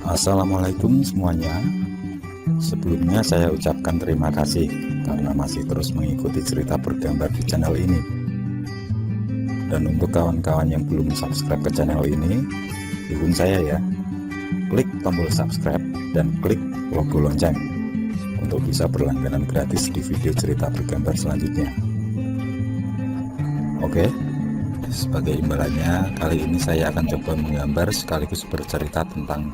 Assalamualaikum semuanya. Sebelumnya saya ucapkan terima kasih karena masih terus mengikuti cerita bergambar di channel ini. Dan untuk kawan-kawan yang belum subscribe ke channel ini, dukung saya ya. Klik tombol subscribe dan klik logo lonceng untuk bisa berlangganan gratis di video cerita bergambar selanjutnya. Oke, sebagai imbalannya kali ini saya akan coba menggambar sekaligus bercerita tentang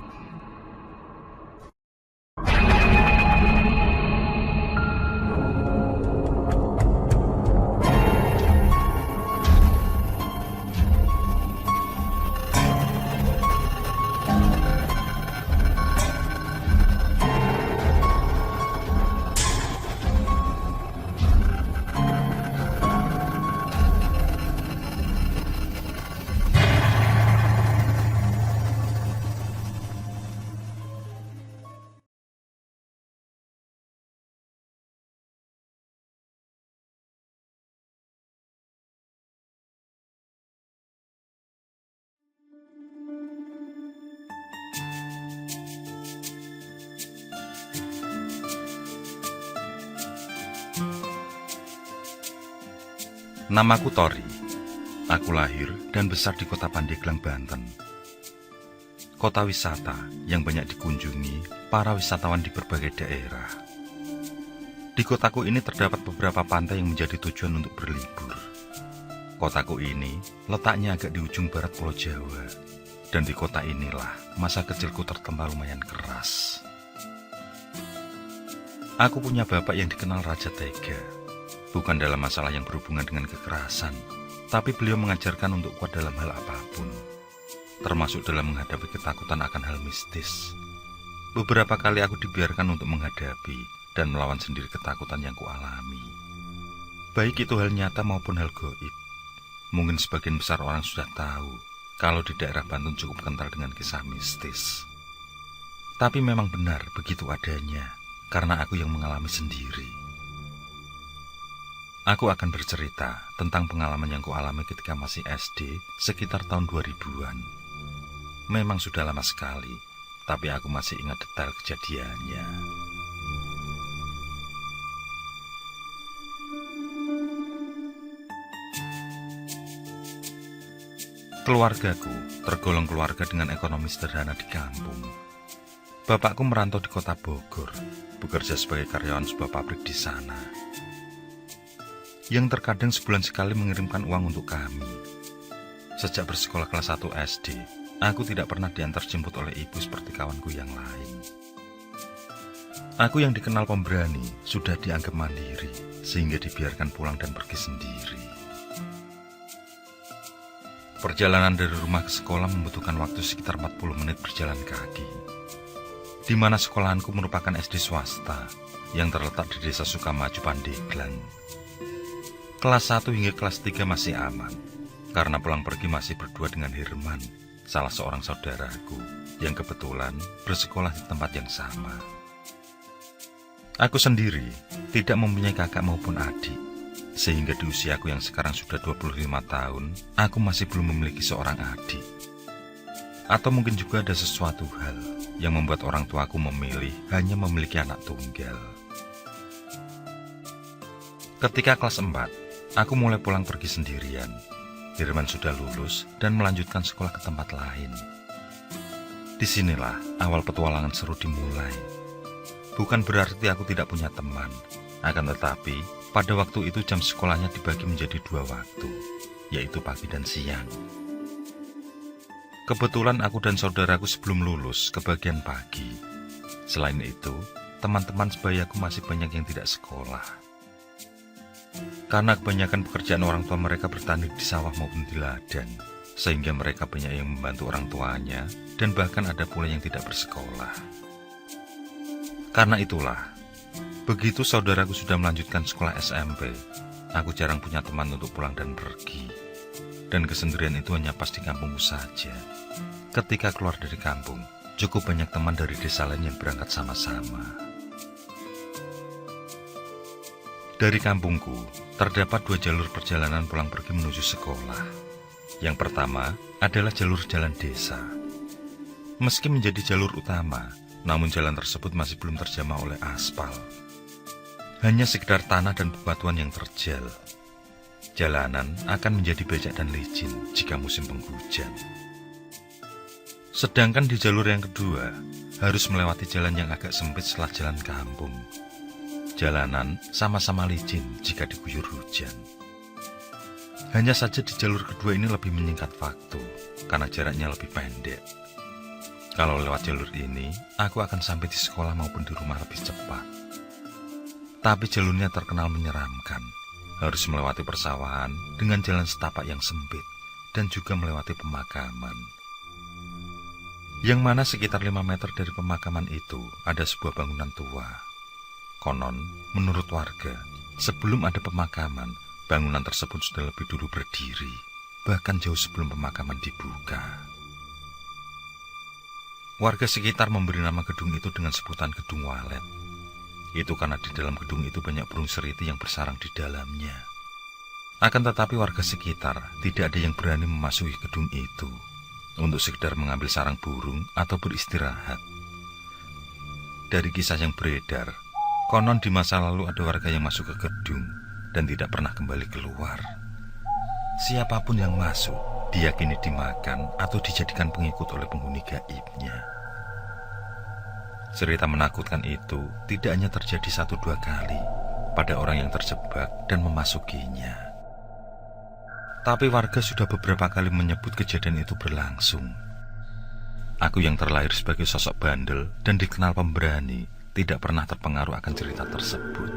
Namaku Tori. Aku lahir dan besar di kota Pandeglang, Banten. Kota wisata yang banyak dikunjungi para wisatawan di berbagai daerah. Di kotaku ini terdapat beberapa pantai yang menjadi tujuan untuk berlibur. Kotaku ini letaknya agak di ujung barat Pulau Jawa. Dan di kota inilah masa kecilku tertempa lumayan keras. Aku punya bapak yang dikenal Raja Tega. Bukan dalam masalah yang berhubungan dengan kekerasan, tapi beliau mengajarkan untuk kuat dalam hal apapun, termasuk dalam menghadapi ketakutan akan hal mistis. Beberapa kali aku dibiarkan untuk menghadapi dan melawan sendiri ketakutan yang kualami. Baik itu hal nyata maupun hal gaib. Mungkin sebagian besar orang sudah tahu kalau di daerah Banten cukup kental dengan kisah mistis. Tapi memang benar begitu adanya, karena aku yang mengalami sendiri. Aku akan bercerita tentang pengalaman yang kualami ketika masih SD sekitar tahun 2000-an. Memang sudah lama sekali, tapi aku masih ingat detail kejadiannya. Keluargaku tergolong keluarga dengan ekonomi sederhana di kampung. Bapakku merantau di kota Bogor, bekerja sebagai karyawan sebuah pabrik di sana, yang terkadang sebulan sekali mengirimkan uang untuk kami. Sejak bersekolah kelas 1 SD, aku tidak pernah diantar jemput oleh ibu seperti kawanku yang lain. Aku yang dikenal pemberani sudah dianggap mandiri, sehingga dibiarkan pulang dan pergi sendiri. Perjalanan dari rumah ke sekolah membutuhkan waktu sekitar 40 menit berjalan kaki, di mana sekolahanku merupakan SD swasta yang terletak di Desa Sukamaju, Pandeglang. Kelas 1 hingga kelas 3 masih aman, karena pulang pergi masih berdua dengan Herman, salah seorang saudaraku, yang kebetulan bersekolah di tempat yang sama. Aku sendiri tidak mempunyai kakak maupun adik, sehingga di usiaku yang sekarang sudah 25 tahun, aku masih belum memiliki seorang adik. Atau mungkin juga ada sesuatu hal yang membuat orang tuaku memilih hanya memiliki anak tunggal. Ketika kelas 4, aku mulai pulang pergi sendirian. Herman sudah lulus dan melanjutkan sekolah ke tempat lain. Disinilah awal petualangan seru dimulai. Bukan berarti aku tidak punya teman, akan tetapi pada waktu itu jam sekolahnya dibagi menjadi 2 waktu, yaitu pagi dan siang. Kebetulan aku dan saudaraku sebelum lulus ke bagian pagi. Selain itu, teman-teman sebayaku masih banyak yang tidak sekolah. Karena kebanyakan pekerjaan orang tua mereka bertani di sawah maupun di ladang, sehingga mereka banyak yang membantu orang tuanya, dan bahkan ada pula yang tidak bersekolah. Karena itulah, begitu saudaraku sudah melanjutkan sekolah SMP, aku jarang punya teman untuk pulang dan pergi. Dan kesendirian itu hanya pas di kampungku saja. Ketika keluar dari kampung, cukup banyak teman dari desa lain yang berangkat sama-sama. Dari kampungku, terdapat 2 jalur perjalanan pulang pergi menuju sekolah. Yang pertama adalah jalur jalan desa. Meski menjadi jalur utama, namun jalan tersebut masih belum terjamah oleh aspal. Hanya sekedar tanah dan bebatuan yang terjal. Jalanan akan menjadi becek dan licin jika musim penghujan. Sedangkan di jalur yang kedua, harus melewati jalan yang agak sempit setelah jalan kampung. Jalanan sama-sama licin jika diguyur hujan. Hanya saja di jalur kedua ini lebih menyingkat waktu, karena jaraknya lebih pendek. Kalau lewat jalur ini, aku akan sampai di sekolah maupun di rumah lebih cepat. Tapi jalurnya terkenal menyeramkan. Harus melewati persawahan dengan jalan setapak yang sempit dan juga melewati pemakaman. Yang mana sekitar 5 meter dari pemakaman itu ada sebuah bangunan tua. Konon, menurut warga, sebelum ada pemakaman, bangunan tersebut sudah lebih dulu berdiri, bahkan jauh sebelum pemakaman dibuka. Warga sekitar memberi nama gedung itu dengan sebutan Gedung Walet. Itu karena di dalam gedung itu banyak burung seriti yang bersarang di dalamnya. Akan tetapi warga sekitar tidak ada yang berani memasuki gedung itu untuk sekedar mengambil sarang burung atau beristirahat. Dari kisah yang beredar, konon di masa lalu ada warga yang masuk ke gedung dan tidak pernah kembali keluar. Siapapun yang masuk diyakini dimakan atau dijadikan pengikut oleh penghuni gaibnya. Cerita menakutkan itu tidak hanya terjadi 1-2 kali pada orang yang terjebak dan memasukinya. Tapi warga sudah beberapa kali menyebut kejadian itu berlangsung. Aku yang terlahir sebagai sosok bandel dan dikenal pemberani tidak pernah terpengaruh akan cerita tersebut.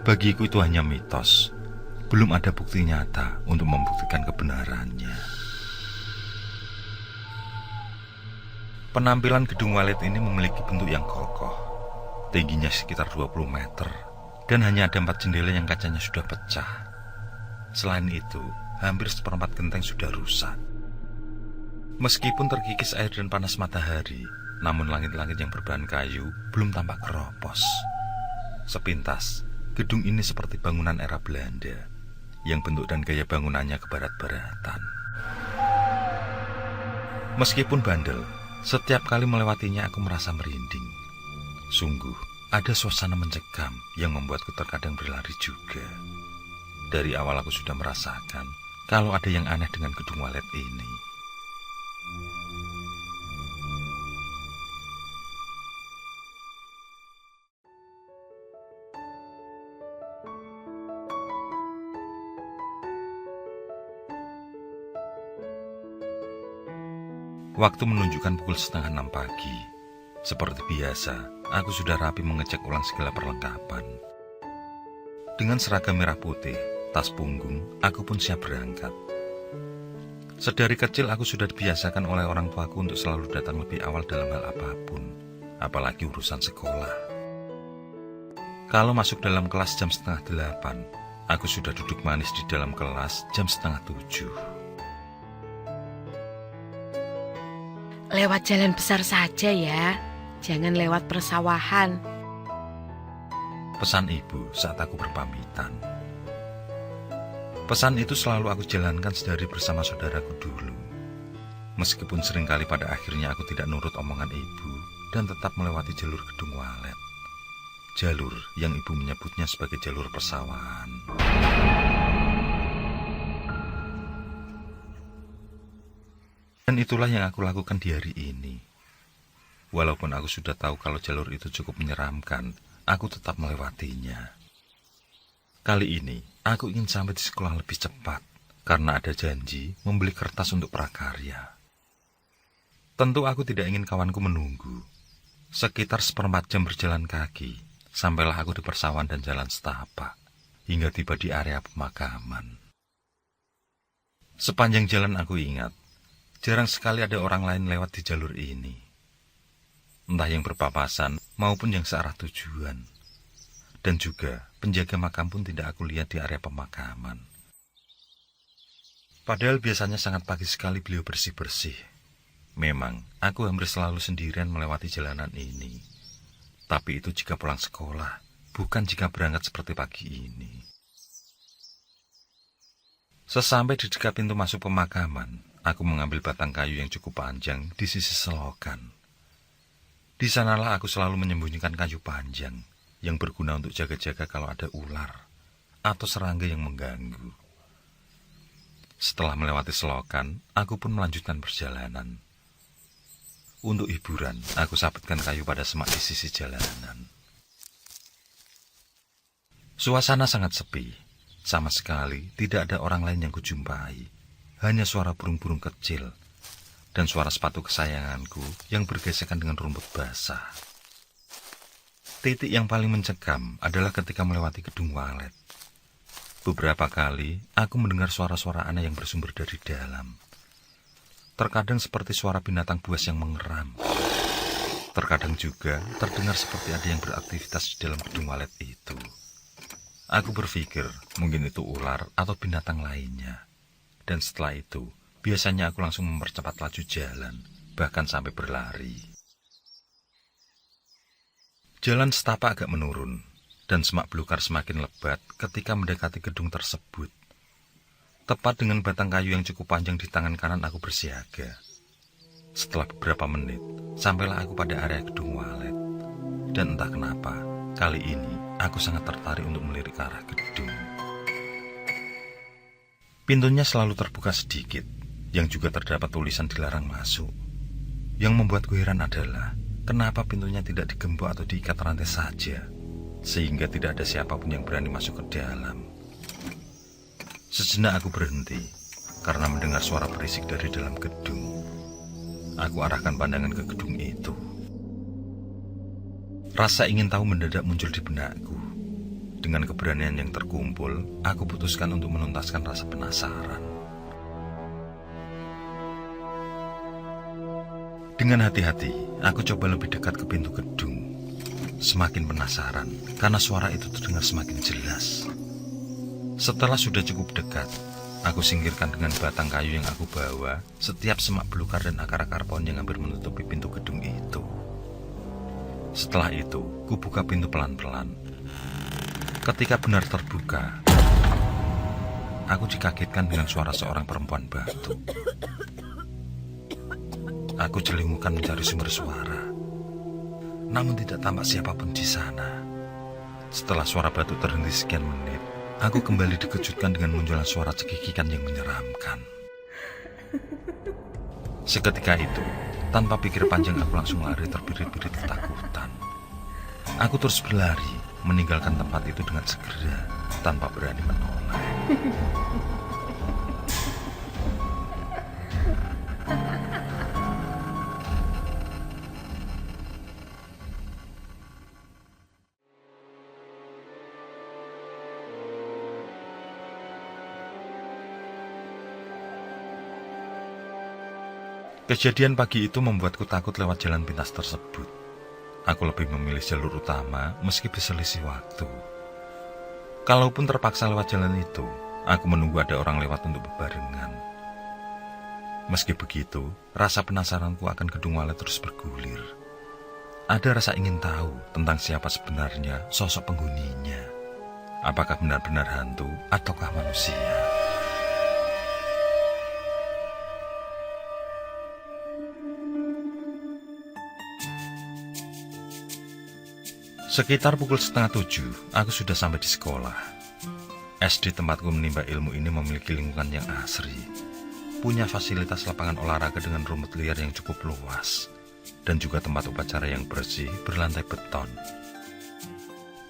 Bagiku itu hanya mitos. Belum ada bukti nyata untuk membuktikan kebenarannya. Penampilan Gedung Walet ini memiliki bentuk yang kokoh. Tingginya sekitar 20 meter dan hanya ada 4 jendela yang kacanya sudah pecah. Selain itu, hampir seperempat genteng sudah rusak. Meskipun terkikis air dan panas matahari, namun langit-langit yang berbahan kayu belum tampak keropos. Sepintas, gedung ini seperti bangunan era Belanda yang bentuk dan gaya bangunannya kebarat-baratan. Meskipun bandel, setiap kali melewatinya aku merasa merinding. Sungguh, ada suasana mencekam yang membuatku terkadang berlari juga. Dari awal aku sudah merasakan kalau ada yang aneh dengan Gedung Walet ini. Waktu menunjukkan pukul 5:30 pagi. Seperti biasa, aku sudah rapi mengecek ulang segala perlengkapan. Dengan seragam merah putih, tas punggung, aku pun siap berangkat. Sedari kecil aku sudah dibiasakan oleh orang tuaku untuk selalu datang lebih awal dalam hal apapun, apalagi urusan sekolah. Kalau masuk dalam kelas jam 7:30, aku sudah duduk manis di dalam kelas jam 6:30. Lewat jalan besar saja ya, jangan lewat persawahan. Pesan ibu saat aku berpamitan. Pesan itu selalu aku jalankan sedari bersama saudaraku dulu. Meskipun seringkali pada akhirnya aku tidak nurut omongan ibu dan tetap melewati jalur Gedung Walet. Jalur yang ibu menyebutnya sebagai jalur persawahan. Dan itulah yang aku lakukan di hari ini. Walaupun aku sudah tahu kalau jalur itu cukup menyeramkan, aku tetap melewatinya. Kali ini, aku ingin sampai di sekolah lebih cepat, karena ada janji membeli kertas untuk prakarya. Tentu aku tidak ingin kawanku menunggu. Sekitar 1/4 jam berjalan kaki, sampailah aku di persawahan dan jalan setapak, hingga tiba di area pemakaman. Sepanjang jalan aku ingat, jarang sekali ada orang lain lewat di jalur ini. Entah yang berpapasan maupun yang searah tujuan. Dan juga penjaga makam pun tidak aku lihat di area pemakaman. Padahal biasanya sangat pagi sekali beliau bersih-bersih. Memang aku hampir selalu sendirian melewati jalanan ini. Tapi itu jika pulang sekolah, bukan jika berangkat seperti pagi ini. Sesampai di dekat pintu masuk pemakaman, aku mengambil batang kayu yang cukup panjang di sisi selokan. Di sanalah aku selalu menyembunyikan kayu panjang yang berguna untuk jaga-jaga kalau ada ular atau serangga yang mengganggu. Setelah melewati selokan, aku pun melanjutkan perjalanan. Untuk hiburan, aku sabitkan kayu pada semak di sisi jalanan. Suasana sangat sepi. Sama sekali tidak ada orang lain yang kujumpai. Hanya suara burung-burung kecil dan suara sepatu kesayanganku yang bergesekan dengan rumput basah. Titik yang paling mencekam adalah ketika melewati gedung walet. Beberapa kali aku mendengar suara-suara aneh yang bersumber dari dalam. Terkadang seperti suara binatang buas yang mengeram. Terkadang juga terdengar seperti ada yang beraktivitas di dalam gedung walet itu. Aku berpikir mungkin itu ular atau binatang lainnya. Dan setelah itu, biasanya aku langsung mempercepat laju jalan, bahkan sampai berlari. Jalan setapak agak menurun, dan semak belukar semakin lebat ketika mendekati gedung tersebut. Tepat dengan batang kayu yang cukup panjang di tangan kanan aku bersiaga. Setelah beberapa menit, sampailah aku pada area gedung walet. Dan entah kenapa, kali ini aku sangat tertarik untuk melirik ke arah gedung. Pintunya selalu terbuka sedikit, yang juga terdapat tulisan dilarang masuk. Yang membuatku heran adalah, kenapa pintunya tidak digembok atau diikat rantai saja, sehingga tidak ada siapapun yang berani masuk ke dalam. Sejenak aku berhenti, karena mendengar suara berisik dari dalam gedung. Aku arahkan pandangan ke gedung itu. Rasa ingin tahu mendadak muncul di benakku. Dengan keberanian yang terkumpul, aku putuskan untuk menuntaskan rasa penasaran. Dengan hati-hati, aku coba lebih dekat ke pintu gedung. Semakin penasaran, karena suara itu terdengar semakin jelas. Setelah sudah cukup dekat, aku singkirkan dengan batang kayu yang aku bawa setiap semak belukar dan akar-akar pohon yang hampir menutupi pintu gedung itu. Setelah itu, ku buka pintu pelan-pelan. Ketika benar terbuka, aku dikagetkan dengan suara seorang perempuan batu. Aku celingukan mencari sumber suara, namun tidak tampak siapapun di sana. Setelah suara batu terhenti sekian menit, aku kembali dikejutkan dengan munculnya suara cekikikan yang menyeramkan. Seketika itu, tanpa pikir panjang aku langsung lari terbirit-birit ketakutan. Aku terus berlari, meninggalkan tempat itu dengan segera, tanpa berani menoleh. Kejadian pagi itu membuatku takut lewat jalan pintas tersebut. Aku lebih memilih jalur utama meski berselisih waktu. Kalaupun terpaksa lewat jalan itu, aku menunggu ada orang lewat untuk berbarengan. Meski begitu, rasa penasaranku akan gedung walet terus bergulir. Ada rasa ingin tahu tentang siapa sebenarnya sosok penghuninya. Apakah benar-benar hantu ataukah manusia? Sekitar pukul 6:30, aku sudah sampai di sekolah. SD tempatku menimba ilmu ini memiliki lingkungan yang asri. Punya fasilitas lapangan olahraga dengan rumput liar yang cukup luas. Dan juga tempat upacara yang bersih berlantai beton.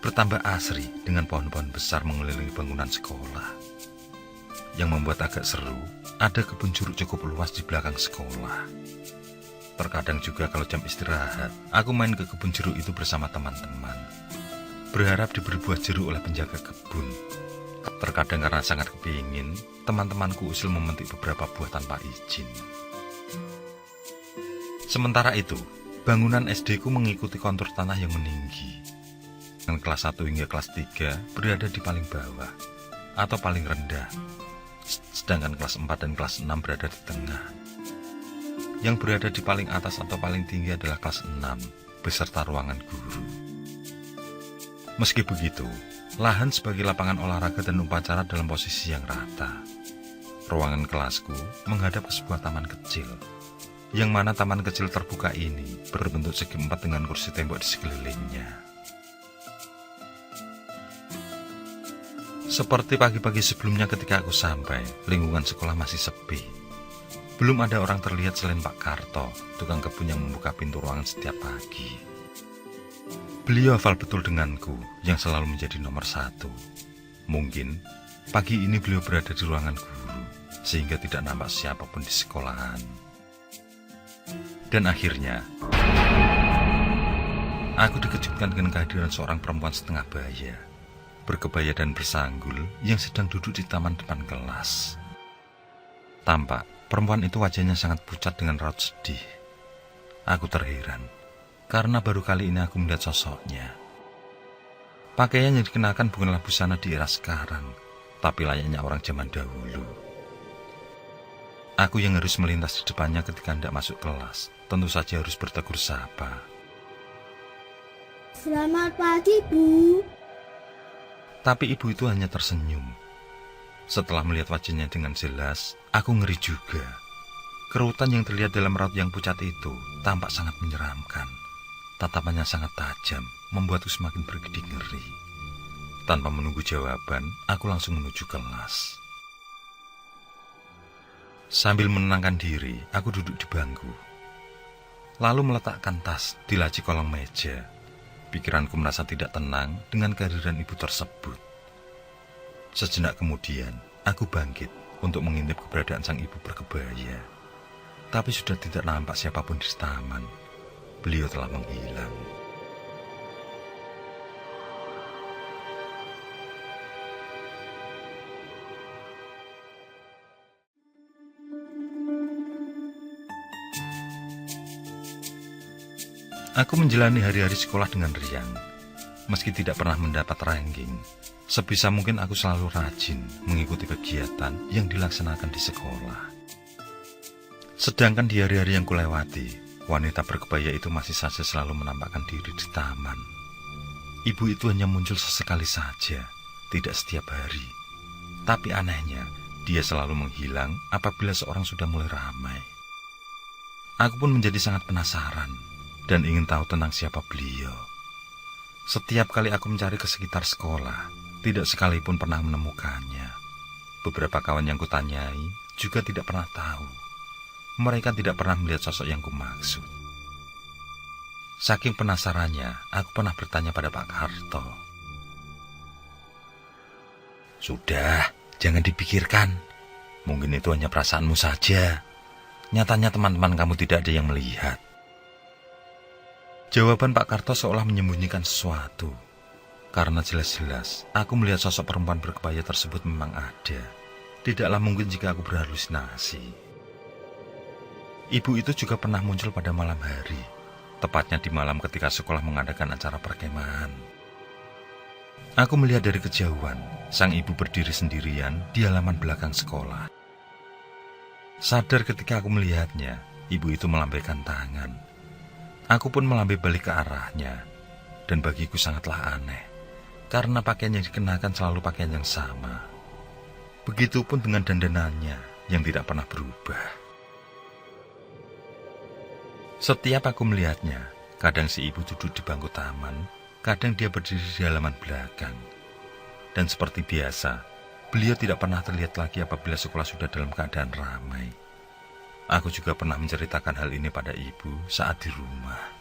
Bertambah asri dengan pohon-pohon besar mengelilingi bangunan sekolah. Yang membuat agak seru, ada kebun jeruk cukup luas di belakang sekolah. Terkadang juga kalau jam istirahat, aku main ke kebun jeruk itu bersama teman-teman. Berharap diberi buah jeruk oleh penjaga kebun. Terkadang karena sangat kepingin, teman-temanku usil memetik beberapa buah tanpa izin. Sementara itu, bangunan SD ku mengikuti kontur tanah yang meninggi. Dan kelas 1 hingga kelas 3 berada di paling bawah atau paling rendah. Sedangkan kelas 4 dan kelas 6 berada di tengah. Yang berada di paling atas atau paling tinggi adalah kelas 6, beserta ruangan guru. Meski begitu, lahan sebagai lapangan olahraga dan upacara dalam posisi yang rata. ruangan kelasku menghadap ke sebuah taman kecil, yang mana taman kecil terbuka ini berbentuk segi empat dengan kursi tembok di sekelilingnya. Seperti pagi-pagi sebelumnya ketika aku sampai, lingkungan sekolah masih sepi. Belum ada orang terlihat selain Pak Karto, tukang kebun yang membuka pintu ruangan setiap pagi. Beliau hafal betul denganku yang selalu menjadi nomor 1. Mungkin pagi ini beliau berada di ruangan guru, sehingga tidak nampak siapapun di sekolahan. Dan akhirnya, aku dikejutkan dengan kehadiran seorang perempuan setengah baya, berkebaya dan bersanggul yang sedang duduk di taman depan kelas. Tampak perempuan itu wajahnya sangat pucat dengan raut sedih. Aku terheran, karena baru kali ini aku melihat sosoknya. Pakaian yang dikenakan bukanlah busana di era sekarang, tapi layaknya orang zaman dahulu. Aku yang harus melintas di depannya ketika hendak masuk kelas, tentu saja harus bertegur sapa. Selamat pagi, Bu. Tapi ibu itu hanya tersenyum. Setelah melihat wajahnya dengan jelas, aku ngeri juga. Kerutan yang terlihat dalam raut yang pucat itu tampak sangat menyeramkan. Tatapannya sangat tajam, membuatku semakin berkedip ngeri. Tanpa menunggu jawaban, aku langsung menuju kelas. Sambil menenangkan diri, aku duduk di bangku. Lalu meletakkan tas di laci kolong meja. Pikiranku merasa tidak tenang dengan kehadiran ibu tersebut. Sejenak kemudian, aku bangkit untuk mengintip keberadaan sang ibu berkebaya. Tapi sudah tidak nampak siapapun di taman. Beliau telah menghilang. Aku menjalani hari-hari sekolah dengan riang. Meski tidak pernah mendapat ranking, sebisa mungkin aku selalu rajin mengikuti kegiatan yang dilaksanakan di sekolah. Sedangkan di hari-hari yang kulewati, wanita berkebaya itu masih saja selalu menampakkan diri di taman. Ibu itu hanya muncul sesekali saja, tidak setiap hari. Tapi anehnya, dia selalu menghilang apabila seorang sudah mulai ramai. Aku pun menjadi sangat penasaran dan ingin tahu tentang siapa beliau. Setiap kali aku mencari ke sekitar sekolah, tidak sekalipun pernah menemukannya. Beberapa kawan yang kutanyai juga tidak pernah tahu. Mereka tidak pernah melihat sosok yang kumaksud. Saking penasarannya, aku pernah bertanya pada Pak Karto. Sudah, jangan dipikirkan. Mungkin itu hanya perasaanmu saja. Nyatanya teman-teman kamu tidak ada yang melihat. Jawaban Pak Karto seolah menyembunyikan sesuatu. Karena jelas-jelas aku melihat sosok perempuan berkebaya tersebut memang ada. Tidaklah mungkin jika aku berhalusinasi. Ibu itu juga pernah muncul pada malam hari, tepatnya di malam ketika sekolah mengadakan acara perkemahan. Aku melihat dari kejauhan, sang ibu berdiri sendirian di halaman belakang sekolah. Sadar ketika aku melihatnya, ibu itu melambaikan tangan. Aku pun melambai balik ke arahnya, dan bagiku sangatlah aneh, karena pakaian yang dikenakan selalu pakaian yang sama. Begitupun dengan dandanannya yang tidak pernah berubah. Setiap aku melihatnya, kadang si ibu duduk di bangku taman, kadang dia berdiri di halaman belakang. Dan seperti biasa, beliau tidak pernah terlihat lagi apabila sekolah sudah dalam keadaan ramai. Aku juga pernah menceritakan hal ini pada ibu saat di rumah.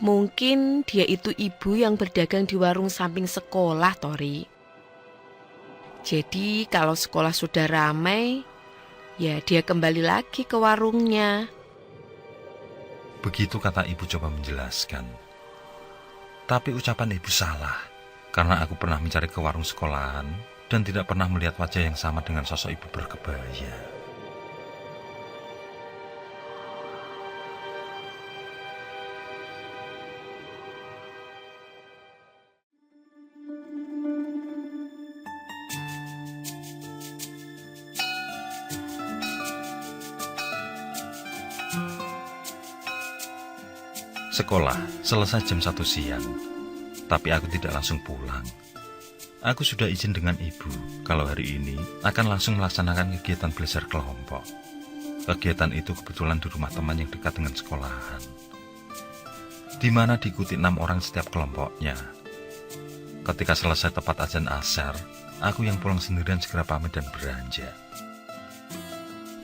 Mungkin dia itu ibu yang berdagang di warung samping sekolah, Tori. Jadi kalau sekolah sudah ramai, ya dia kembali lagi ke warungnya. Begitu kata ibu coba menjelaskan. Tapi ucapan ibu salah, karena aku pernah mencari ke warung sekolahan dan tidak pernah melihat wajah yang sama dengan sosok ibu berkebaya. Sekolah selesai jam 1 siang, tapi aku tidak langsung pulang. Aku sudah izin dengan ibu kalau hari ini akan langsung melaksanakan kegiatan belajar kelompok. Kegiatan itu kebetulan di rumah teman yang dekat dengan sekolahan, di mana diikuti 6 orang setiap kelompoknya. Ketika selesai tepat azan asar, aku yang pulang sendirian segera pamit dan beranjak.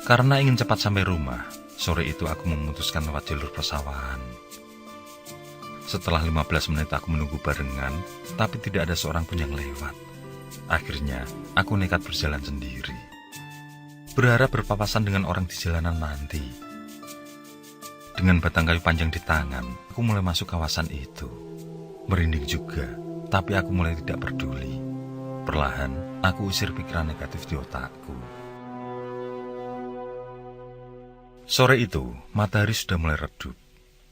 Karena ingin cepat sampai rumah, sore itu aku memutuskan lewat jalur persawahan. Setelah 15 menit aku menunggu barengan, tapi tidak ada seorang pun yang lewat. Akhirnya, aku nekat berjalan sendiri, berharap berpapasan dengan orang di jalanan nanti. Dengan batang kayu panjang di tangan, aku mulai masuk kawasan itu. Merinding juga, tapi aku mulai tidak peduli. Perlahan, aku usir pikiran negatif di otakku. Sore itu, matahari sudah mulai redup.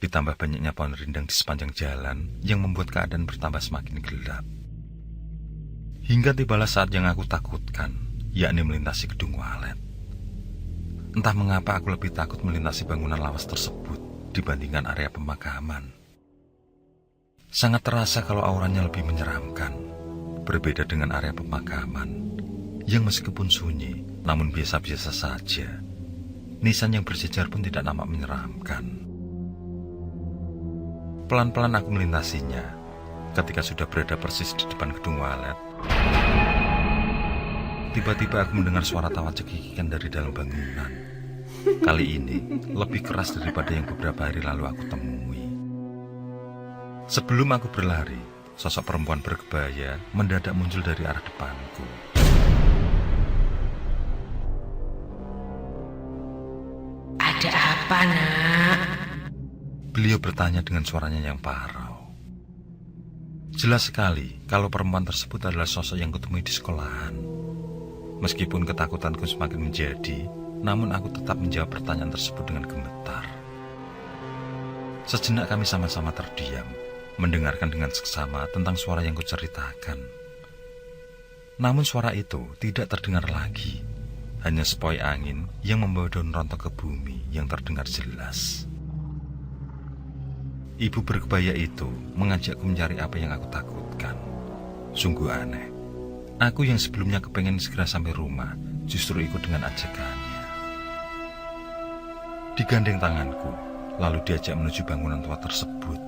Ditambah banyaknya pohon rindang di sepanjang jalan yang membuat keadaan bertambah semakin gelap. Hingga tibalah saat yang aku takutkan, yakni melintasi gedung walet. Entah mengapa aku lebih takut melintasi bangunan lawas tersebut dibandingkan area pemakaman. Sangat terasa kalau auranya lebih menyeramkan, berbeda dengan area pemakaman yang meskipun sunyi, namun biasa-biasa saja. Nisan yang berjejer pun tidak nampak menyeramkan. Pelan-pelan aku melintasinya. Ketika sudah berada persis di depan gedung walet, tiba-tiba aku mendengar suara tawa cekikikan dari dalam bangunan. Kali ini lebih keras daripada yang beberapa hari lalu aku temui. Sebelum aku berlari, sosok perempuan berkebaya mendadak muncul dari arah depanku. Ada apa, Nak? Beliau bertanya dengan suaranya yang parau. Jelas sekali kalau perempuan tersebut adalah sosok yang kutemui di sekolahan. Meskipun ketakutanku semakin menjadi, namun aku tetap menjawab pertanyaan tersebut dengan gemetar. Sejenak kami sama-sama terdiam, mendengarkan dengan seksama tentang suara yang kuceritakan. Namun suara itu tidak terdengar lagi, hanya sepoi angin yang membawa daun rontok ke bumi yang terdengar jelas. Ibu berkebaya itu mengajakku mencari apa yang aku takutkan. Sungguh aneh. Aku yang sebelumnya kepengen segera sampai rumah, justru ikut dengan ajakannya. Digandeng tanganku, lalu diajak menuju bangunan tua tersebut.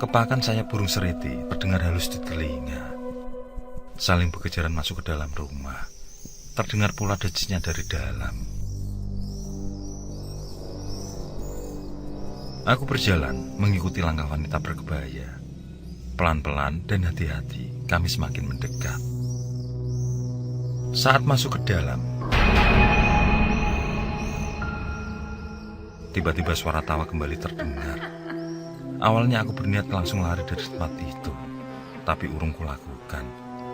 Kepakan sayap burung seriti terdengar halus di telinga. Saling berkejaran masuk ke dalam rumah. Terdengar pula dejisnya dari dalam. Aku berjalan mengikuti langkah wanita berkebaya. Pelan-pelan dan hati-hati kami semakin mendekat. Saat masuk ke dalam, tiba-tiba suara tawa kembali terdengar. Awalnya aku berniat langsung lari dari tempat itu, tapi urung kulakukan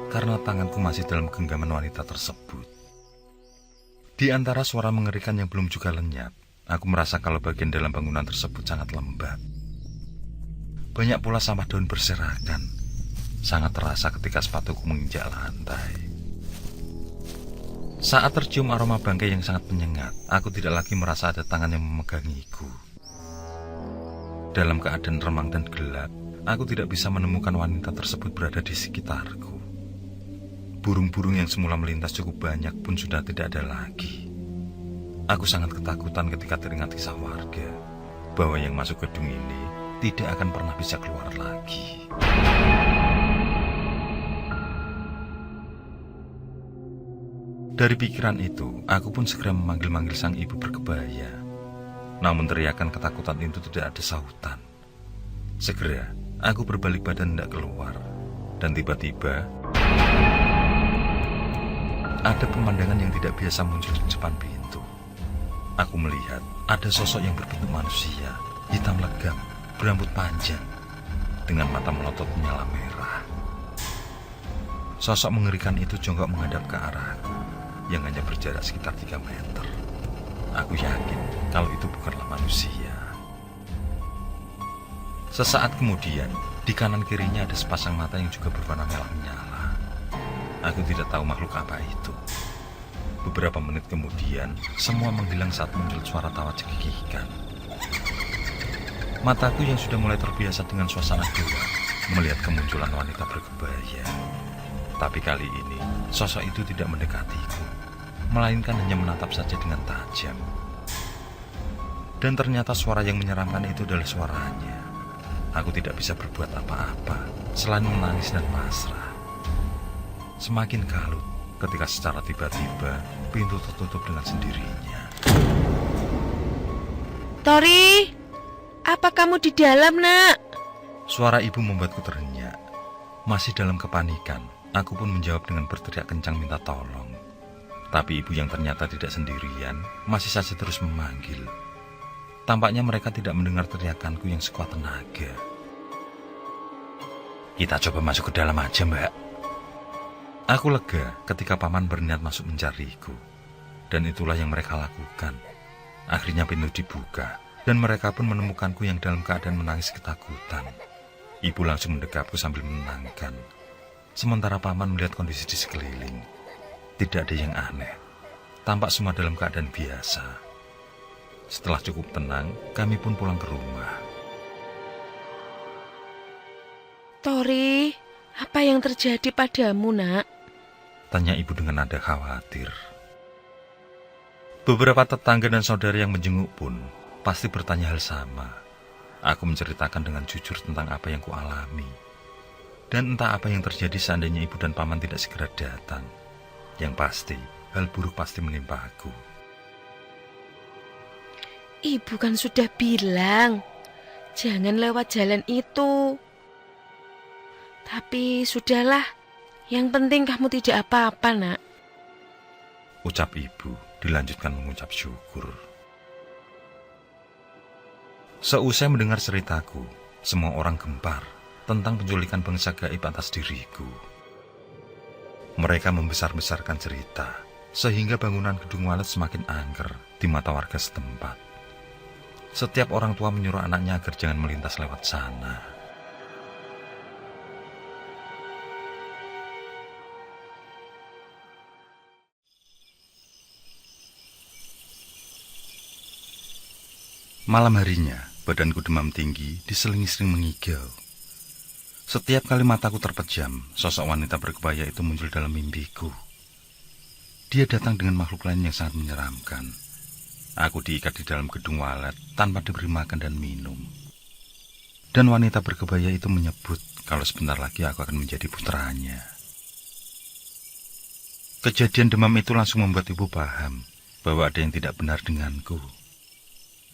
karena tanganku masih dalam genggaman wanita tersebut. Di antara suara mengerikan yang belum juga lenyap, aku merasa kalau bagian dalam bangunan tersebut sangat lembab. Banyak pula sampah daun berserakan. Sangat terasa ketika sepatuku menginjak lantai. Saat tercium aroma bangkai yang sangat menyengat, aku tidak lagi merasa ada tangan yang memegangiku. Dalam keadaan remang dan gelap, aku tidak bisa menemukan wanita tersebut berada di sekitarku. Burung-burung yang semula melintas cukup banyak pun sudah tidak ada lagi. Aku sangat ketakutan ketika teringat kisah warga bahwa yang masuk gedung ini tidak akan pernah bisa keluar lagi. Dari pikiran itu, aku pun segera memanggil-manggil sang ibu berkebaya. Namun teriakan ketakutan itu tidak ada sautan. Segera, aku berbalik badan hendak keluar. Dan tiba-tiba, ada pemandangan yang tidak biasa muncul di depan pintu. Aku melihat ada sosok yang berbentuk manusia, hitam legam, berambut panjang, dengan mata melotot menyala merah. Sosok mengerikan itu jongkok menghadap ke arahku, yang hanya berjarak sekitar 3 meter. Aku yakin kalau itu bukanlah manusia. Sesaat kemudian, di kanan kirinya ada sepasang mata yang juga berwarna merah menyala. Aku tidak tahu makhluk apa itu. Beberapa menit kemudian, semua menghilang saat muncul suara tawa cekikikan. Mataku yang sudah mulai terbiasa dengan suasana gelap melihat kemunculan wanita berkebaya. Tapi kali ini, sosok itu tidak mendekatiku, melainkan hanya menatap saja dengan tajam. Dan ternyata suara yang menyeramkan itu adalah suaranya. Aku tidak bisa berbuat apa-apa selain menangis dan pasrah. Semakin kalut ketika secara tiba-tiba pintu tertutup dengan sendirinya. Tori, apa kamu di dalam, Nak? Suara ibu membuatku terenyak. Masih dalam kepanikan, aku pun menjawab dengan berteriak kencang minta tolong. Tapi ibu yang ternyata tidak sendirian masih saja terus memanggil. Tampaknya mereka tidak mendengar teriakanku yang sekuat tenaga. Kita coba masuk ke dalam aja, Mbak. Aku lega ketika paman berniat masuk mencariku. Dan itulah yang mereka lakukan. Akhirnya pintu dibuka, dan mereka pun menemukanku yang dalam keadaan menangis ketakutan. Ibu langsung mendekapku sambil menenangkan. Sementara paman melihat kondisi di sekeliling. Tidak ada yang aneh. Tampak semua dalam keadaan biasa. Setelah cukup tenang, kami pun pulang ke rumah. Tori, apa yang terjadi padamu, Nak? Tanya ibu dengan nada khawatir. Beberapa tetangga dan saudara yang menjenguk pun pasti bertanya hal sama. Aku menceritakan dengan jujur tentang apa yang kualami. Dan entah apa yang terjadi seandainya ibu dan paman tidak segera datang. Yang pasti, hal buruk pasti menimpa aku. Ibu kan sudah bilang, jangan lewat jalan itu. Tapi sudahlah, yang penting kamu tidak apa-apa, Nak. Ucap ibu, dilanjutkan mengucap syukur. Seusai mendengar ceritaku, semua orang gempar tentang penculikan bangsa gaib atas diriku. Mereka membesar-besarkan cerita, sehingga bangunan gedung walet semakin angker di mata warga setempat. Setiap orang tua menyuruh anaknya agar jangan melintas lewat sana. Malam harinya, badanku demam tinggi, diselingi sering mengigau. Setiap kali mataku terpejam, sosok wanita berkebaya itu muncul dalam mimpiku. Dia datang dengan makhluk lain yang sangat menyeramkan. Aku diikat di dalam gedung walet tanpa diberi makan dan minum. Dan wanita berkebaya itu menyebut kalau sebentar lagi aku akan menjadi putranya. Kejadian demam itu langsung membuat ibu paham bahwa ada yang tidak benar denganku.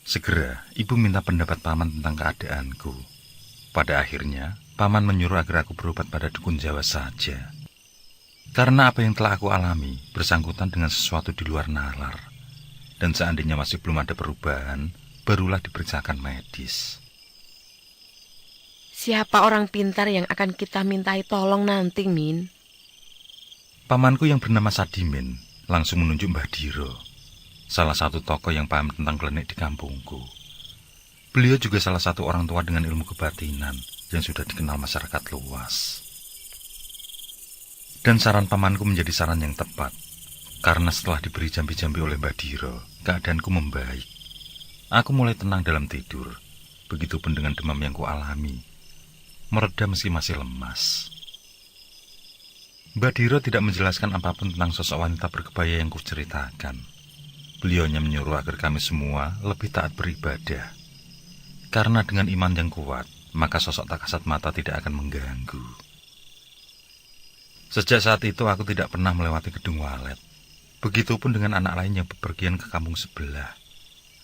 Segera, ibu minta pendapat paman tentang keadaanku. Pada akhirnya, paman menyuruh agar aku berobat pada dukun Jawa saja. Karena apa yang telah aku alami bersangkutan dengan sesuatu di luar nalar. Dan seandainya masih belum ada perubahan, barulah diperiksakan medis. Siapa orang pintar yang akan kita mintai tolong nanti, Min? Pamanku yang bernama Sadimin langsung menunjuk Mbah Diro, salah satu tokoh yang paham tentang klenik di kampungku. Beliau juga salah satu orang tua dengan ilmu kebatinan yang sudah dikenal masyarakat luas. Dan saran pamanku menjadi saran yang tepat, karena setelah diberi jambi-jambi oleh Mbah Diro, keadaanku membaik. Aku mulai tenang dalam tidur, begitupun dengan demam yang kualami. Mereda meski masih lemas. Mbah Diro tidak menjelaskan apapun tentang sosok wanita berkebaya yang kuceritakan. Beliau hanya menyuruh agar kami semua lebih taat beribadah. Karena dengan iman yang kuat, maka sosok tak kasat mata tidak akan mengganggu. Sejak saat itu aku tidak pernah melewati gedung walet. Begitupun dengan anak lain yang bepergian ke kampung sebelah.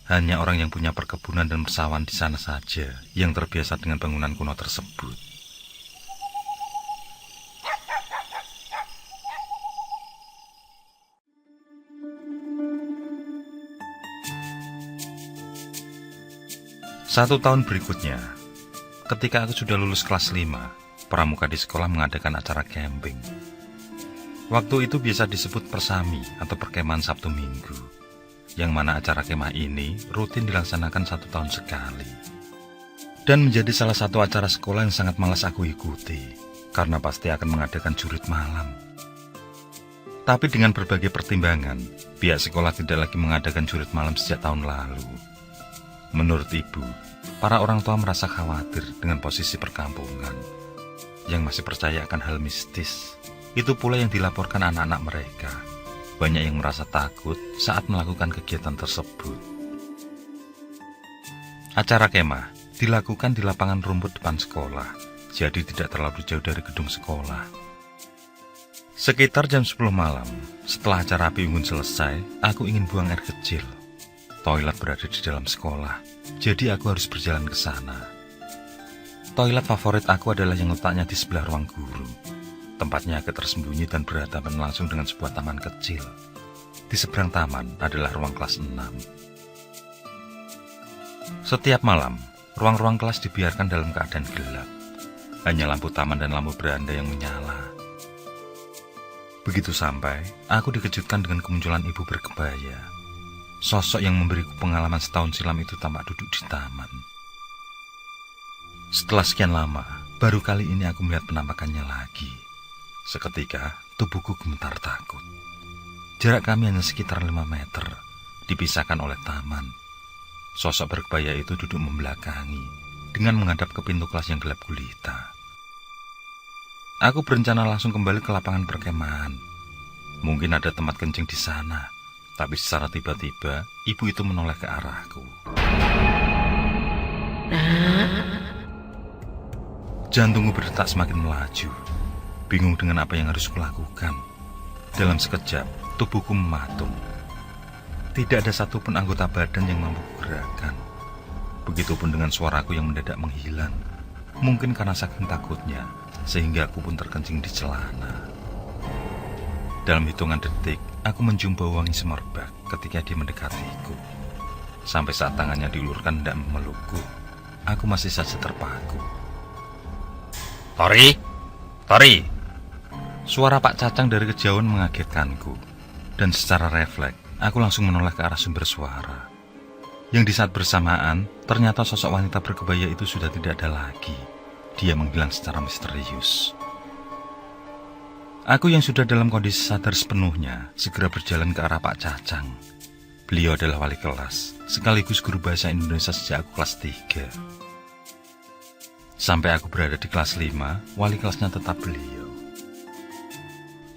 Hanya orang yang punya perkebunan dan persawahan di sana saja yang terbiasa dengan bangunan kuno tersebut. Satu tahun berikutnya, ketika aku sudah lulus kelas 5, pramuka di sekolah mengadakan acara camping. Waktu itu biasa disebut persami atau perkemahan Sabtu Minggu, yang mana acara kemah ini rutin dilaksanakan 1 tahun sekali. Dan menjadi salah satu acara sekolah yang sangat malas aku ikuti, karena pasti akan mengadakan jurit malam. Tapi dengan berbagai pertimbangan, pihak sekolah tidak lagi mengadakan jurit malam sejak tahun lalu. Menurut ibu, para orang tua merasa khawatir dengan posisi perkampungan yang masih percaya akan hal mistis Itu pula yang dilaporkan anak-anak mereka. Banyak yang merasa takut saat melakukan kegiatan tersebut. Acara kemah dilakukan di lapangan rumput depan sekolah, jadi tidak terlalu jauh dari gedung sekolah. Sekitar jam 10 malam, setelah acara api unggun selesai, aku ingin buang air kecil. Toilet berada di dalam sekolah, jadi aku harus berjalan ke sana. Toilet favorit aku adalah yang letaknya di sebelah ruang guru. Tempatnya agak tersembunyi dan berhadapan langsung dengan sebuah taman kecil. Di seberang taman adalah ruang kelas 6. Setiap malam, ruang-ruang kelas dibiarkan dalam keadaan gelap. Hanya lampu taman dan lampu beranda yang menyala. Begitu sampai, aku dikejutkan dengan kemunculan ibu berkebaya. Sosok yang memberiku pengalaman setahun silam itu tampak duduk di taman. Setelah sekian lama, baru kali ini aku melihat penampakannya lagi. Seketika, tubuhku gemetar takut. Jarak kami hanya sekitar 5 meter, dipisahkan oleh taman. Sosok berkebaya itu duduk membelakangi, dengan menghadap ke pintu kelas yang gelap gulita. Aku berencana langsung kembali ke lapangan perkemahan. Mungkin ada tempat kencing di sana, tapi secara tiba-tiba, ibu itu menoleh ke arahku. Jantungku berdetak semakin melaju. Bingung dengan apa yang harus kulakukan. Dalam sekejap, tubuhku mematung. Tidak ada satupun anggota badan yang mampu kugerakkan. Begitupun dengan suaraku yang mendadak menghilang. Mungkin karena saking takutnya, sehingga aku pun terkencing di celana. Dalam hitungan detik, aku mencium bau wangi semerbak ketika dia mendekatiku. Sampai saat tangannya diulurkan hendak memelukku, aku masih saja terpaku. Tori! Tori! Suara Pak Cacang dari kejauhan mengagetkanku, dan secara refleks, aku langsung menoleh ke arah sumber suara. Yang di saat bersamaan, ternyata sosok wanita berkebaya itu sudah tidak ada lagi. Dia menghilang secara misterius. Aku yang sudah dalam kondisi sadar sepenuhnya, segera berjalan ke arah Pak Cacang. Beliau adalah wali kelas, sekaligus guru bahasa Indonesia sejak aku kelas 3. Sampai aku berada di kelas 5, wali kelasnya tetap beliau.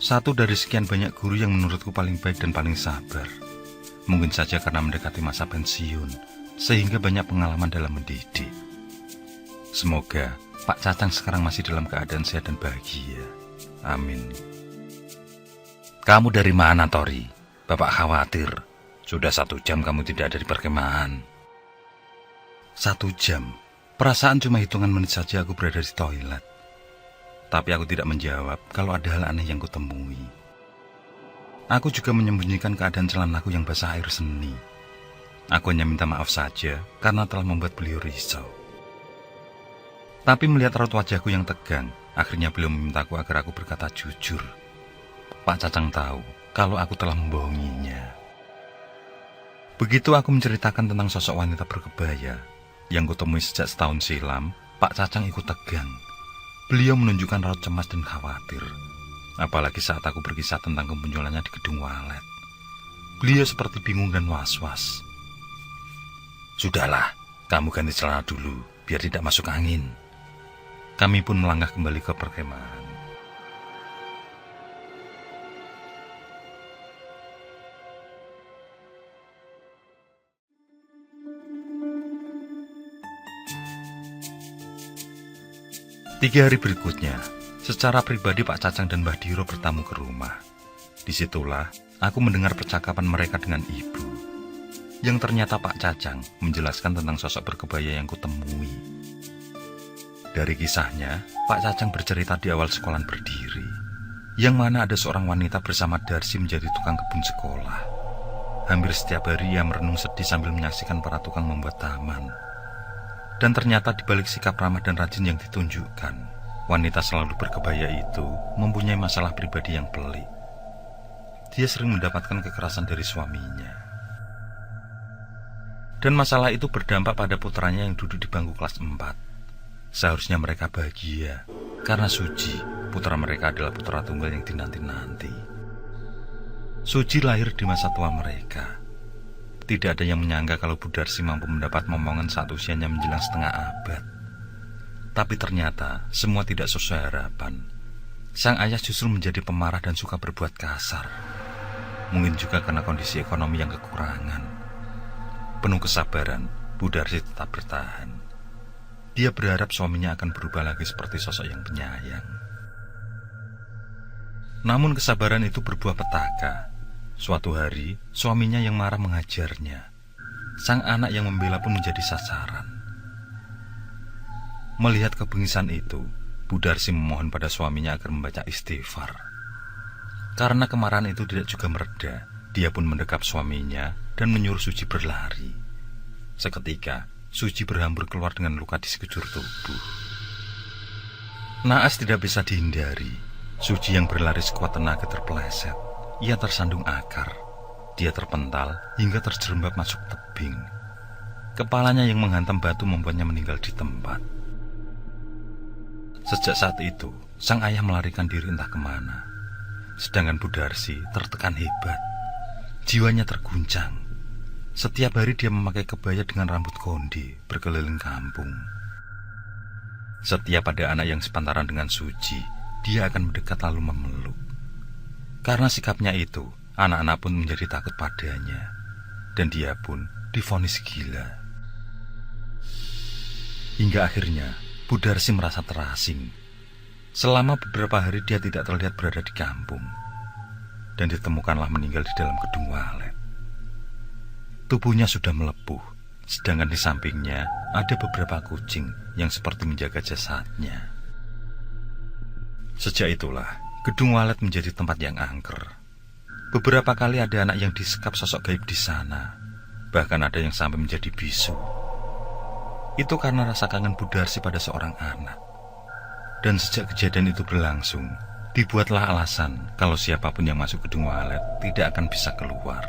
Satu dari sekian banyak guru yang menurutku paling baik dan paling sabar. Mungkin saja karena mendekati masa pensiun, sehingga banyak pengalaman dalam mendidik. Semoga Pak Cacang sekarang masih dalam keadaan sehat dan bahagia. Amin. Kamu dari mana, Tori? Bapak khawatir. Sudah 1 jam kamu tidak ada di perkemahan. 1 jam? Perasaan cuma hitungan menit saja aku berada di toilet. Tapi aku tidak menjawab kalau ada hal aneh yang kutemui. Aku juga menyembunyikan keadaan celanaku yang basah air seni. Aku hanya minta maaf saja karena telah membuat beliau risau. Tapi melihat raut wajahku yang tegang, akhirnya beliau memintaku agar aku berkata jujur. Pak Cacang tahu kalau aku telah membohonginya. Begitu aku menceritakan tentang sosok wanita berkebaya yang kutemui sejak setahun silam, Pak Cacang ikut tegang. Beliau menunjukkan raut cemas dan khawatir. Apalagi saat aku berkisah tentang kemunculannya di gedung walet. Beliau seperti bingung dan was-was. Sudahlah, kamu ganti celana dulu, biar tidak masuk angin. Kami pun melangkah kembali ke perkemahan. Tiga hari berikutnya, secara pribadi Pak Cacang dan Mbah Diro bertamu ke rumah. Disitulah aku mendengar percakapan mereka dengan ibu. Yang ternyata Pak Cacang menjelaskan tentang sosok berkebaya yang kutemui. Dari kisahnya, Pak Cacang bercerita di awal sekolah berdiri, yang mana ada seorang wanita bersama Darsi menjadi tukang kebun sekolah. Hampir setiap hari ia merenung sedih sambil menyaksikan para tukang membuat taman. Dan ternyata di balik sikap ramah dan rajin yang ditunjukkan, wanita selalu berkebaya itu mempunyai masalah pribadi yang pelik. Dia sering mendapatkan kekerasan dari suaminya. Dan masalah itu berdampak pada putranya yang duduk di bangku kelas 4. Seharusnya mereka bahagia, karena Suji, putra mereka adalah putra tunggal yang dinanti-nanti. Suji lahir di masa tua mereka. Tidak ada yang menyangka kalau Bu Darsi mampu mendapat momongan saat usianya menjelang setengah abad. Tapi ternyata semua tidak sesuai harapan. sang ayah justru menjadi pemarah dan suka berbuat kasar. Mungkin juga karena kondisi ekonomi yang kekurangan. Penuh kesabaran, Bu Darsi tetap bertahan. Dia berharap suaminya akan berubah lagi seperti sosok yang penyayang. Namun kesabaran itu berbuah petaka. Suatu hari, suaminya yang marah menghajarnya. Sang anak yang membela pun menjadi sasaran. Melihat kebengisan itu, Bu Darsi memohon pada suaminya agar membaca istighfar. Karena kemarahan itu tidak juga mereda, dia pun mendekap suaminya dan menyuruh Suci berlari. Seketika, Suci berhambur keluar dengan luka di sekujur tubuh. Naas tidak bisa dihindari. Suci yang berlari sekuat tenaga terpeleset. Ia tersandung akar. Dia terpental hingga terjerembab masuk tebing. Kepalanya yang menghantam batu membuatnya meninggal di tempat. Sejak saat itu, sang ayah melarikan diri entah kemana. Sedangkan Bu Darsi tertekan hebat. Jiwanya terguncang. Setiap hari dia memakai kebaya dengan rambut konde berkeliling kampung. Setiap ada anak yang sepantaran dengan Suci, dia akan mendekat lalu memeluk. Karena sikapnya itu, anak-anak pun menjadi takut padanya. Dan dia pun divonis gila. Hingga akhirnya, Bu Darsi merasa terasing. Selama beberapa hari dia tidak terlihat berada di kampung. Dan ditemukanlah meninggal di dalam gedung walet. Tubuhnya sudah melepuh, sedangkan di sampingnya ada beberapa kucing yang seperti menjaga jasadnya. Sejak itulah, gedung walet menjadi tempat yang angker. Beberapa kali ada anak yang disekap sosok gaib di sana. Bahkan ada yang sampai menjadi bisu. Itu karena rasa kangen Bu Darsi pada seorang anak. Dan sejak kejadian itu berlangsung, dibuatlah alasan kalau siapapun yang masuk gedung walet tidak akan bisa keluar.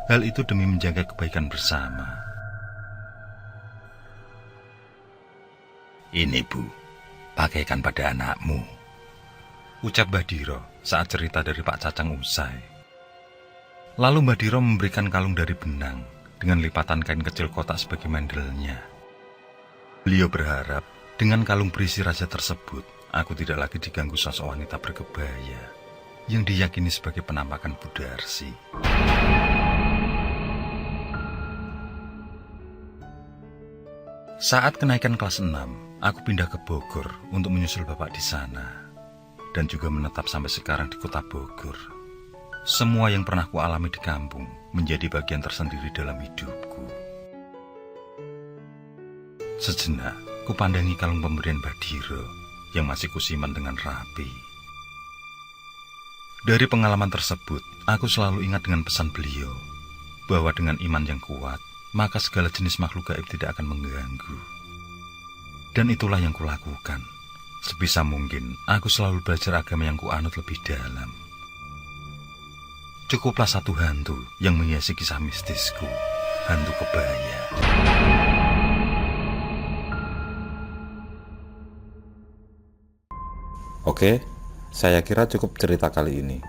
Hal itu demi menjaga kebaikan bersama. Ini Bu, pakaikan pada anakmu, ucap Badiro saat cerita dari Pak Cacang usai. Lalu Badiro memberikan kalung dari benang dengan lipatan kain kecil kotak sebagai mandelnya. Beliau berharap dengan kalung berisi raja tersebut, aku tidak lagi diganggu sosok wanita berkebaya yang diyakini sebagai penampakan Bu Darsi. Saat kenaikan kelas 6, aku pindah ke Bogor untuk menyusul bapak di sana. Dan juga menetap sampai sekarang di kota Bogor. Semua yang pernah kualami di kampung menjadi bagian tersendiri dalam hidupku. Sejenak, kupandangi kalung pemberian Badiro yang masih kusimpan dengan rapi. Dari pengalaman tersebut, aku selalu ingat dengan pesan beliau, bahwa dengan iman yang kuat, maka segala jenis makhluk gaib tidak akan mengganggu. Dan itulah yang kulakukan. Sebisa mungkin, aku selalu belajar agama yang kuanut lebih dalam. Cukuplah satu hantu yang menghiasi kisah mistisku, hantu kebaya. Oke, saya kira cukup cerita kali ini.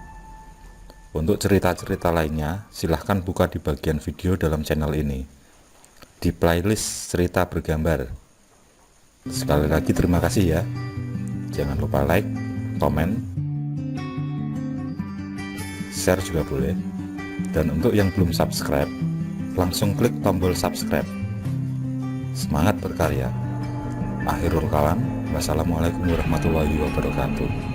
Untuk cerita-cerita lainnya, silahkan buka di bagian video dalam channel ini, di playlist cerita bergambar. Sekali lagi terima kasih ya. Jangan lupa like, komen, share juga boleh. Dan untuk yang belum subscribe, langsung klik tombol subscribe. Semangat berkarya. Akhirul kalam, wassalamualaikum warahmatullahi wabarakatuh.